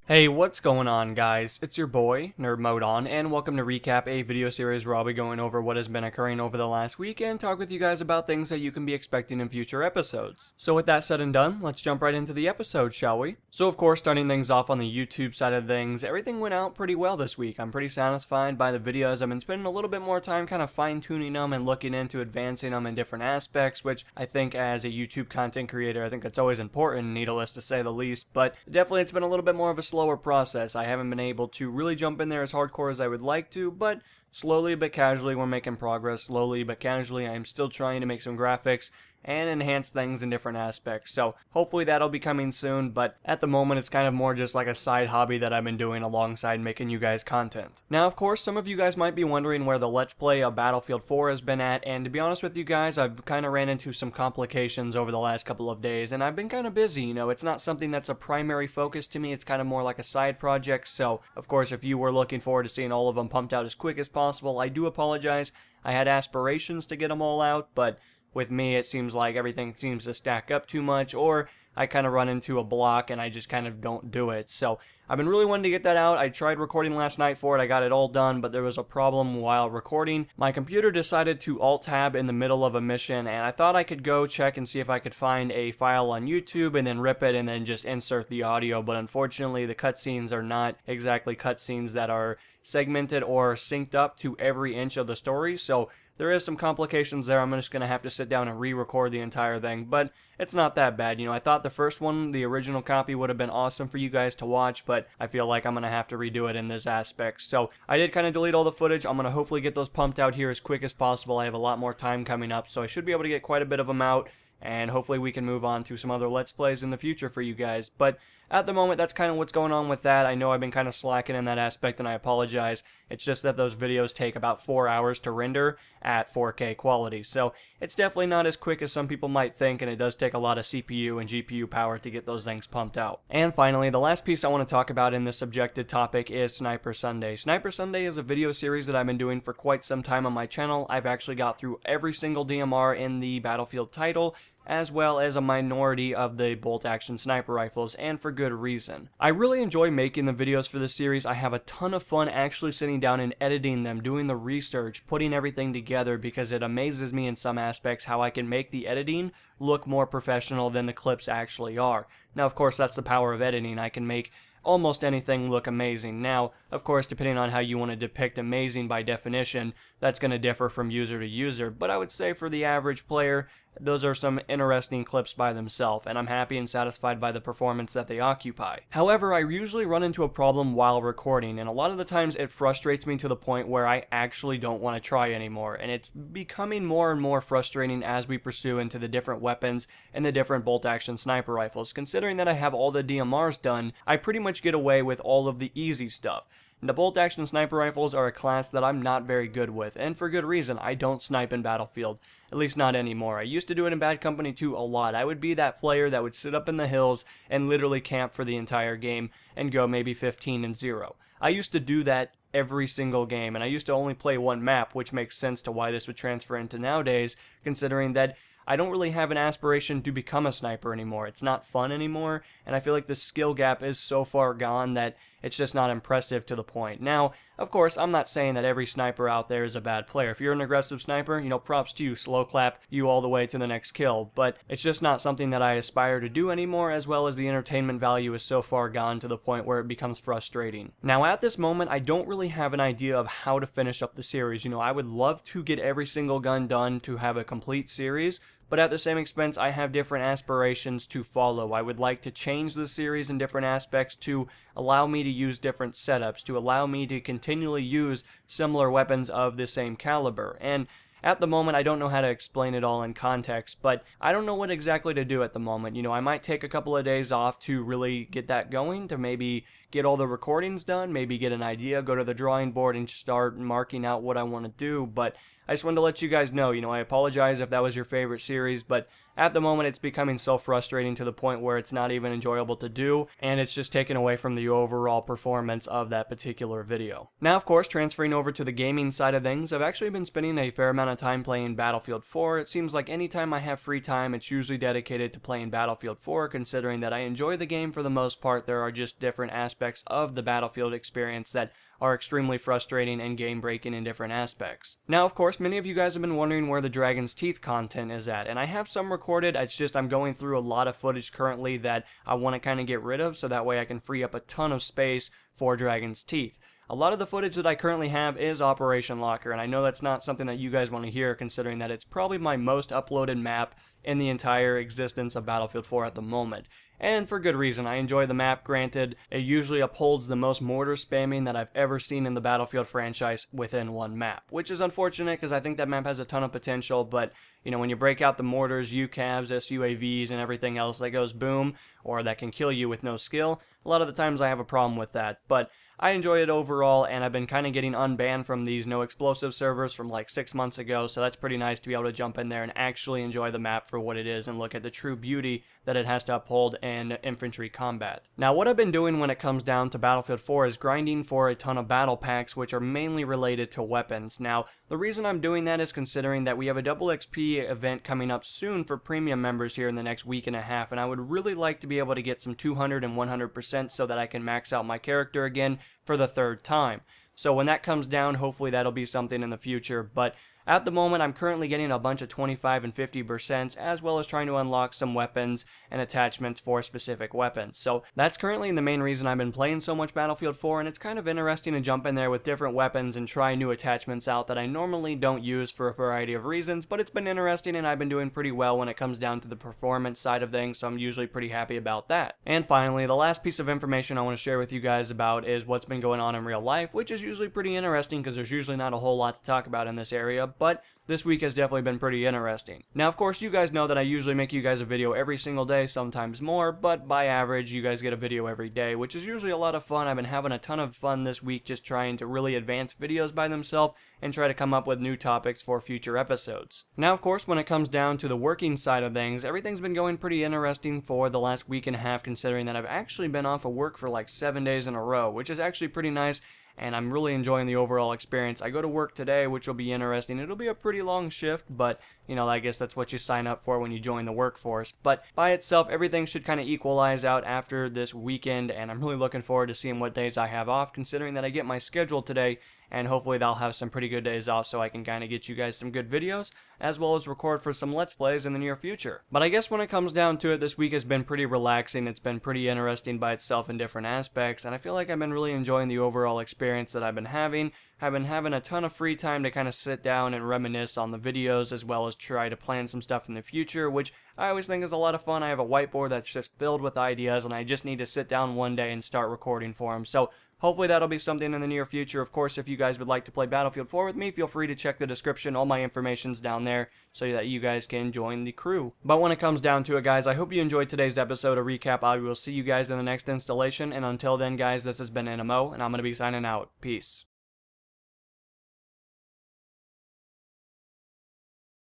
Hey, what's going on, guys? It's your boy, Nerd Mode On, and welcome to recap a video series where I'll be going over what has been occurring over the last week and talk with you guys about things that you can be expecting in future episodes. So with that said and done, let's jump right into the episode, shall we? So of course, starting things off on the YouTube side of things, everything went out pretty well this week. I'm pretty satisfied by the videos. I've been spending a little bit more time kind of fine-tuning them and looking into advancing them in different aspects, which I think as a YouTube content creator, I think that's always important, needless to say the least, but definitely it's been a little bit more of a slower process. I haven't been able to really jump in there as hardcore as I would like to, but slowly but casually we're making progress. Slowly but casually I'm still trying to make some graphics and enhance things in different aspects. So hopefully that'll be coming soon, but at the moment it's kind of more just like a side hobby that I've been doing alongside making you guys content. Now of course some of you guys might be wondering where the Let's Play of Battlefield 4 has been at, and to be honest with you guys, I've kind of ran into some complications over the last couple of days, and I've been kind of busy. It's not something that's a primary focus to me, it's kind of more like a side project. So of course if you were looking forward to seeing all of them pumped out as quick as possible, I do apologize. I had aspirations to get them all out, but with me, it seems like everything seems to stack up too much, or I kind of run into a block and I just kind of don't do it. So I've been really wanting to get that out. I tried recording last night for it. I got it all done, but there was a problem while recording. My computer decided to alt-tab in the middle of a mission, and I thought I could go check and see if I could find a file on YouTube and then rip it and then just insert the audio, but unfortunately the cutscenes are not exactly cutscenes that are segmented or synced up to every inch of the story, so there is some complications there. I'm just going to have to sit down and re-record the entire thing, but it's not that bad. I thought the first one, the original copy, would have been awesome for you guys to watch, but I feel like I'm going to have to redo it in this aspect. So I did kind of delete all the footage. I'm going to hopefully get those pumped out here as quick as possible. I have a lot more time coming up, so I should be able to get quite a bit of them out, and hopefully we can move on to some other Let's Plays in the future for you guys. But at the moment, that's kind of what's going on with that. I know I've been kind of slacking in that aspect, and I apologize. It's just that those videos take about 4 hours to render at 4K quality, so it's definitely not as quick as some people might think, and it does take a lot of CPU and GPU power to get those things pumped out. And finally, the last piece I want to talk about in this subjected topic is Sniper Sunday. Sniper Sunday is a video series that I've been doing for quite some time on my channel. I've actually got through every single DMR in the Battlefield title, as well as a minority of the bolt-action sniper rifles, and for good reason. I really enjoy making the videos for this series. I have a ton of fun actually sitting down and editing them, doing the research, putting everything together, because it amazes me in some aspects how I can make the editing look more professional than the clips actually are. Now, of course, that's the power of editing. I can make almost anything look amazing. Now, of course, depending on how you want to depict amazing by definition, that's going to differ from user to user, but I would say for the average player, those are some interesting clips by themselves, and I'm happy and satisfied by the performance that they occupy. However, I usually run into a problem while recording, and a lot of the times it frustrates me to the point where I actually don't want to try anymore, and it's becoming more and more frustrating as we pursue into the different weapons and the different bolt-action sniper rifles. Considering that I have all the DMRs done, I pretty much get away with all of the easy stuff. The bolt-action sniper rifles are a class that I'm not very good with, and for good reason. I don't snipe in Battlefield. At least not anymore. I used to do it in Bad Company 2 a lot. I would be that player that would sit up in the hills and literally camp for the entire game and go maybe 15-0. I used to do that every single game, and I used to only play one map, which makes sense to why this would transfer into nowadays, considering that I don't really have an aspiration to become a sniper anymore. It's not fun anymore, and I feel like the skill gap is so far gone that it's just not impressive to the point. Now, of course, I'm not saying that every sniper out there is a bad player. If you're an aggressive sniper, props to you, slow clap you all the way to the next kill, but it's just not something that I aspire to do anymore, as well as the entertainment value is so far gone to the point where it becomes frustrating. Now, at this moment, I don't really have an idea of how to finish up the series. I would love to get every single gun done to have a complete series, but at the same expense, I have different aspirations to follow. I would like to change the series in different aspects to allow me to use different setups, to allow me to continually use similar weapons of the same caliber. And at the moment, I don't know how to explain it all in context, but I don't know what exactly to do at the moment. I might take a couple of days off to really get that going, to maybe get all the recordings done, maybe get an idea, go to the drawing board and start marking out what I want to do, but I just wanted to let you guys know, I apologize if that was your favorite series, but at the moment it's becoming so frustrating to the point where it's not even enjoyable to do, and it's just taken away from the overall performance of that particular video. Now, of course, transferring over to the gaming side of things, I've actually been spending a fair amount of time playing Battlefield 4. It seems like anytime I have free time, it's usually dedicated to playing Battlefield 4, considering that I enjoy the game for the most part. There are just different aspects of the Battlefield experience that are extremely frustrating and game-breaking in different aspects. Now, of course, many of you guys have been wondering where the Dragon's Teeth content is at, and I have some recorded. It's just I'm going through a lot of footage currently that I want to kind of get rid of, so that way I can free up a ton of space for Dragon's Teeth. A lot of the footage that I currently have is Operation Locker, and I know that's not something that you guys want to hear, considering that it's probably my most uploaded map in the entire existence of Battlefield 4 at the moment. And for good reason. I enjoy the map, granted. It usually upholds the most mortar spamming that I've ever seen in the Battlefield franchise within one map, which is unfortunate because I think that map has a ton of potential, but you know, when you break out the mortars, UCAVs, SUAVs, and everything else that goes boom, or that can kill you with no skill, a lot of the times I have a problem with that, but I enjoy it overall, and I've been kind of getting unbanned from these no explosive servers from like 6 months ago, so that's pretty nice to be able to jump in there and actually enjoy the map for what it is and look at the true beauty that it has to uphold in infantry combat. Now, what I've been doing when it comes down to Battlefield 4 is grinding for a ton of battle packs, which are mainly related to weapons. Now, the reason I'm doing that is considering that we have a double XP event coming up soon for premium members here in the next week and a half, and I would really like to be able to get some 200 and 100% so that I can max out my character again for the third time. So when that comes down, hopefully that'll be something in the future, but at the moment, I'm currently getting a bunch of 25 and 50%, as well as trying to unlock some weapons and attachments for specific weapons. So that's currently the main reason I've been playing so much Battlefield 4, and it's kind of interesting to jump in there with different weapons and try new attachments out that I normally don't use for a variety of reasons, but it's been interesting and I've been doing pretty well when it comes down to the performance side of things, so I'm usually pretty happy about that. And finally, the last piece of information I want to share with you guys about is what's been going on in real life, which is usually pretty interesting because there's usually not a whole lot to talk about in this area, but this week has definitely been pretty interesting. Now, of course, you guys know that I usually make you guys a video every single day, sometimes more, but by average, you guys get a video every day, which is usually a lot of fun. I've been having a ton of fun this week just trying to really advance videos by themselves and try to come up with new topics for future episodes. Now, of course, when it comes down to the working side of things, everything's been going pretty interesting for the last week and a half, considering that I've actually been off of work for like 7 days in a row, which is actually pretty nice. And I'm really enjoying the overall experience. I go to work today, which will be interesting. It'll be a pretty long shift, but, you know, I guess that's what you sign up for when you join the workforce. But by itself, everything should kind of equalize out after this weekend, and I'm really looking forward to seeing what days I have off, considering that I get my schedule today, and hopefully they'll have some pretty good days off so I can kind of get you guys some good videos, as well as record for some Let's Plays in the near future. But I guess when it comes down to it, this week has been pretty relaxing. It's been pretty interesting by itself in different aspects, and I feel like I've been really enjoying the overall experience that I've been having. I've been having a ton of free time to kind of sit down and reminisce on the videos, as well as try to plan some stuff in the future, which I always think is a lot of fun. I have a whiteboard that's just filled with ideas, and I just need to sit down one day and start recording for them. So hopefully that'll be something in the near future. Of course, if you guys would like to play Battlefield 4 with me, feel free to check the description. All my information's down there so that you guys can join the crew. But when it comes down to it, guys, I hope you enjoyed today's episode of Recap. I will see you guys in the next installation, and until then, guys, this has been NMO, and I'm going to be signing out. Peace.